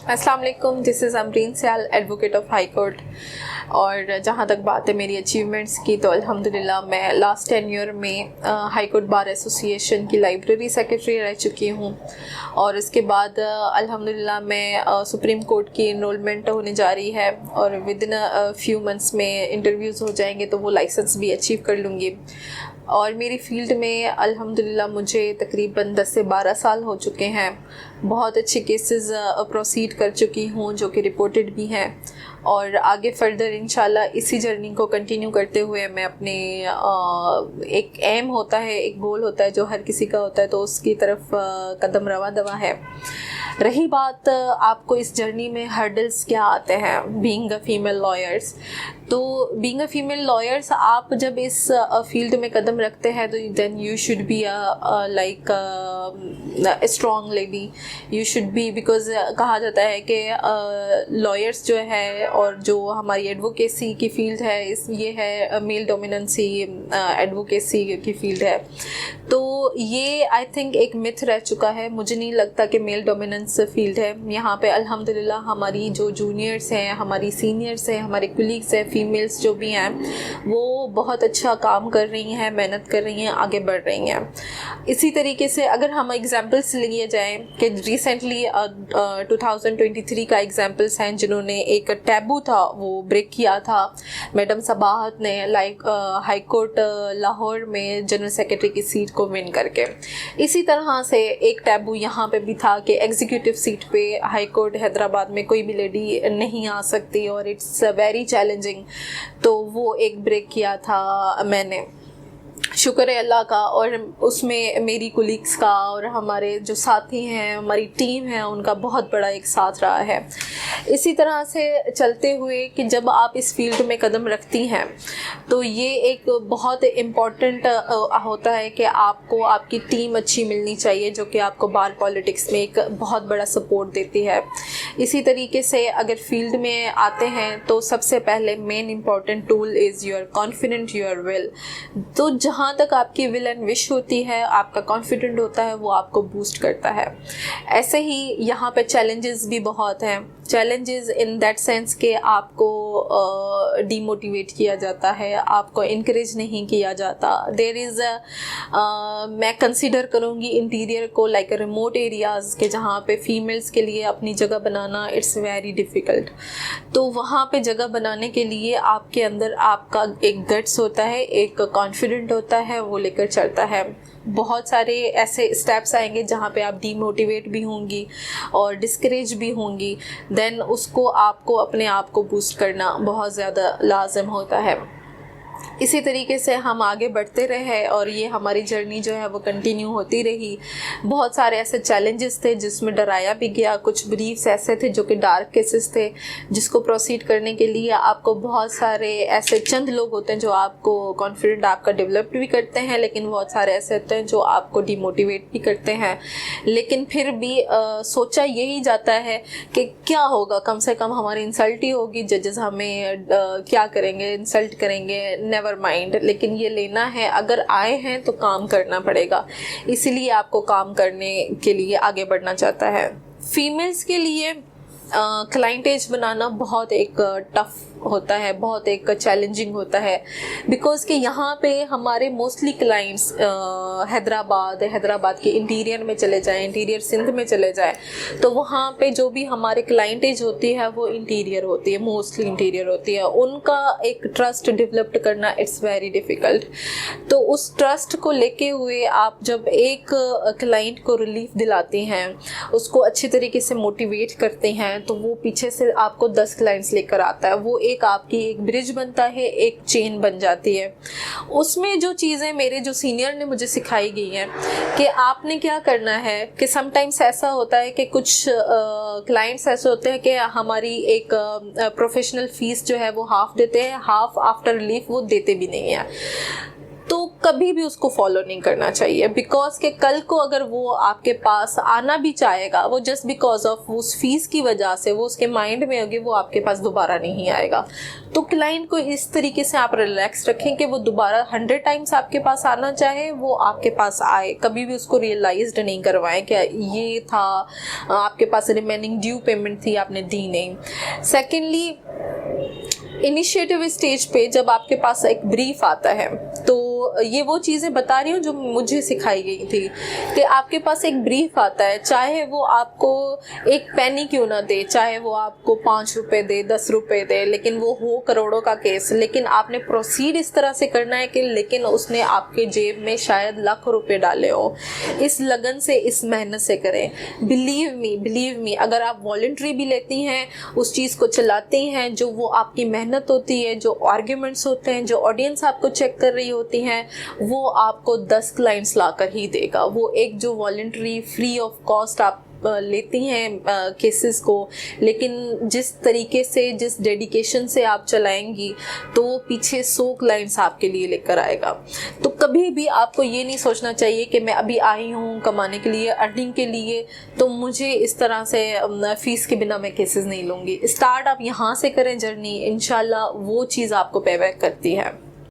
अस्सलाम वालेकुम, this is Amreen Sayal, advocate of high court. और जहाँ तक बात है मेरी अचीवमेंट्स की, तो अल्हम्दुलिल्लाह मैं लास्ट 10 ईयर में हाई कोर्ट बार एसोसिएशन की लाइब्रेरी सेक्रेटरी रह चुकी हूँ। और इसके बाद अल्हम्दुलिल्लाह मैं सुप्रीम कोर्ट की इनरोलमेंट होने जा रही है और विद इन फ्यू मंथ्स में इंटरव्यूज़ हो जाएंगे, तो वो लाइसेंस भी अचीव कर लूँगी। और मेरी फ़ील्ड में अल्हम्दुलिल्लाह मुझे तकरीबन 10 से 12 साल हो चुके हैं। बहुत अच्छे केसेस प्रोसीड कर चुकी हूँ जो कि रिपोर्टेड भी हैं, और आगे फर्दर इंशाल्लाह इसी जर्नी को कंटिन्यू करते हुए मैं अपने एक एम होता है, एक गोल होता है जो हर किसी का होता है, तो उसकी तरफ कदम रवा दवा है। रही बात आपको इस जर्नी में हर्डल्स क्या आते हैं बीइंग अ फीमेल लॉयर्स, तो बीइंग अ फीमेल लॉयर्स आप जब इस फील्ड में कदम रखते हैं तो then you should be like strong lady, you should be, because कहा जाता है कि लॉयर्स जो है और जो हमारी एडवोकेसी की फील्ड है ये है मेल डोमिनेंसी एडवोकेसी की फील्ड है। तो ये आई थिंक एक मिथ रह चुका है, मुझे नहीं लगता कि मेल डोमिनेंस फील्ड है। यहाँ पे अल्हम्दुलिल्लाह हमारी जो जूनियर्स हैं, हमारी सीनियर्स हैं, हमारे कुलीग्स हैं, फीमेल्स जो भी हैं, वो बहुत अच्छा काम कर रही हैं, मेहनत कर रही हैं, आगे बढ़ रही हैं। इसी तरीके से अगर हम एग्जांपल्स लिए जाएं कि रिसेंटली 2023 का एग्जांपल्स हैं जिन्होंने एक टैबू था वो ब्रेक किया था, मैडम सबाहत ने हाई कोर्ट लाहौर में जनरल सेक्रेटरी की सीट को विन करके। इसी तरह से एक टैबू यहाँ पे भी था कि एग्जीक्यूटिव सीट पे हाई कोर्ट हैदराबाद में कोई भी लेडी नहीं आ सकती और इट्स वेरी चैलेंजिंग, तो वो एक ब्रेक किया था मैंने, शुक्र है अल्लाह का। और उसमें मेरी कुलीग्स का और हमारे जो साथी हैं, हमारी टीम है, उनका बहुत बड़ा एक साथ रहा है। इसी तरह से चलते हुए कि जब आप इस फील्ड में कदम रखती हैं तो ये एक बहुत इम्पॉर्टेंट होता है कि आपको आपकी टीम अच्छी मिलनी चाहिए जो कि आपको बार पॉलिटिक्स में एक बहुत बड़ा सपोर्ट देती है। इसी तरीके से अगर फील्ड में आते हैं तो सबसे पहले main important tool is your confident, your will. तो जहाँ तक आपकी विल एंड विश होती है, आपका कॉन्फिडेंट होता है, वो आपको बूस्ट करता है। ऐसे ही यहाँ पे चैलेंजेस भी बहुत हैं, चैलेंजेस इन दैट सेंस कि आपको डीमोटिवेट किया जाता है, आपको इनकरेज नहीं किया जाता। देयर इज़ मैं कंसिडर करूँगी इंटीरियर को लाइक रिमोट एरियाज़ के जहाँ पे फीमेल्स के लिए अपनी जगह बनाना इट्स वेरी डिफ़िकल्ट। तो वहाँ पे जगह बनाने के लिए आपके अंदर आपका एक गट्स होता है, एक कॉन्फिडेंट होता है, वो लेकर चलता है। बहुत सारे ऐसे स्टेप्स आएंगे जहाँ पे आप डीमोटिवेट भी होंगी और डिस्करेज भी होंगी, देन उसको आपको अपने आप को बूस्ट करना बहुत ज़्यादा लाजम होता है। इसी तरीके से हम आगे बढ़ते रहे और ये हमारी जर्नी जो है वो कंटिन्यू होती रही। बहुत सारे ऐसे चैलेंजेस थे जिसमें डराया भी गया, कुछ ब्रीफ्स ऐसे थे जो कि डार्क केसेस थे जिसको प्रोसीड करने के लिए आपको बहुत सारे ऐसे चंद लोग होते हैं जो आपको कॉन्फिडेंट आपका डेवलप भी करते हैं, लेकिन बहुत सारे ऐसे होते हैं जो आपको डिमोटिवेट भी करते हैं। लेकिन फिर भी सोचा यही जाता है कि क्या होगा, कम से कम हमारी इंसल्ट ही होगी, जजेस हमें क्या करेंगे, इंसल्ट करेंगे, नेवर माइंड, लेकिन ये लेना है, अगर आए हैं तो काम करना पड़ेगा। इसीलिए आपको काम करने के लिए आगे बढ़ना चाहता है। फीमेल्स के लिए क्लाइंट एज बनाना बहुत एक टफ होता है, बहुत एक चैलेंजिंग होता है, बिकॉज कि यहाँ पे हमारे मोस्टली क्लाइंट्स हैदराबाद के इंटीरियर में चले जाएं, इंटीरियर सिंध में चले जाएं, तो वहाँ पे जो भी हमारे क्लाइंटेज होती है वो इंटीरियर होती है, मोस्टली इंटीरियर होती है। उनका एक ट्रस्ट डेवलप करना इट्स वेरी डिफ़िकल्ट। तो उस ट्रस्ट को लेके हुए आप जब एक क्लाइंट को रिलीफ दिलाती हैं, उसको अच्छी तरीके से मोटिवेट करते हैं, तो वो पीछे से आपको 10 क्लाइंट्स लेकर आता है, वो एक आपकी एक ब्रिज बनता है, एक चेन बन जाती है। उसमें जो चीज़ें मेरे जो सीनियर ने मुझे सिखाई गई हैं कि आपने क्या करना है कि समटाइम्स ऐसा होता है कि कुछ क्लाइंट्स ऐसे होते हैं कि हमारी एक प्रोफेशनल फीस जो है वो हाफ देते हैं, हाफ आफ्टर रिलीफ वो देते भी नहीं है। तो कभी भी उसको फॉलो नहीं करना चाहिए, बिकॉज के कल को अगर वो आपके पास आना भी चाहेगा, वो जस्ट बिकॉज ऑफ उस फीस की वजह से वो उसके माइंड में होगी, वो आपके पास दोबारा नहीं आएगा। तो क्लाइंट को इस तरीके से आप रिलैक्स रखें कि वो दोबारा 100 टाइम्स आपके पास आना चाहे, वो आपके पास आए। कभी भी उसको रियलाइज्ड नहीं करवाएं कि ये था, आपके पास रिमेनिंग ड्यू पेमेंट थी, आपने दी नहीं। सेकेंडली, इनिशिएटिव स्टेज पे जब आपके पास एक ब्रीफ आता है, तो ये वो चीज़ें बता रही हूँ जो मुझे सिखाई गई थी कि आपके पास एक ब्रीफ आता है, चाहे वो आपको एक पैनी क्यों ना दे, चाहे वो आपको 5 रुपए दे, 10 रुपए दे, लेकिन वो हो करोड़ों का केस, लेकिन आपने प्रोसीड इस तरह से करना है कि लेकिन उसने आपके जेब में शायद लाखों रुपए डाले हो। इस लगन से, इस मेहनत से करें। बिलीव मी, अगर आप वॉलंटरी भी लेती हैं, उस चीज़ को चलाती हैं, जो वो आपकी मेहनत होती है, जो आर्ग्यूमेंट्स होते हैं, जो ऑडियंस आपको चेक कर रही होती हैं, वो आपको 10 क्लाइंट्स लाकर ही देगा। वो एक जो वॉलंटरी फ्री ऑफ कॉस्ट आप लेती हैं केसेस को, लेकिन जिस तरीके से, जिस डेडिकेशन से आप चलाएंगी, तो वो पीछे 100 क्लाइंट्स आपके लिए लेकर आएगा। तो कभी भी आपको ये नहीं सोचना चाहिए कि मैं अभी आई हूँ कमाने के लिए, अर्निंग के लिए, तो मुझे इस तरह से फीस के बिना मैं केसेस नहीं लूँगी। स्टार्ट आप यहाँ से करें जर्नी, इंशाल्लाह वो चीज़ आपको पे बैक करती है।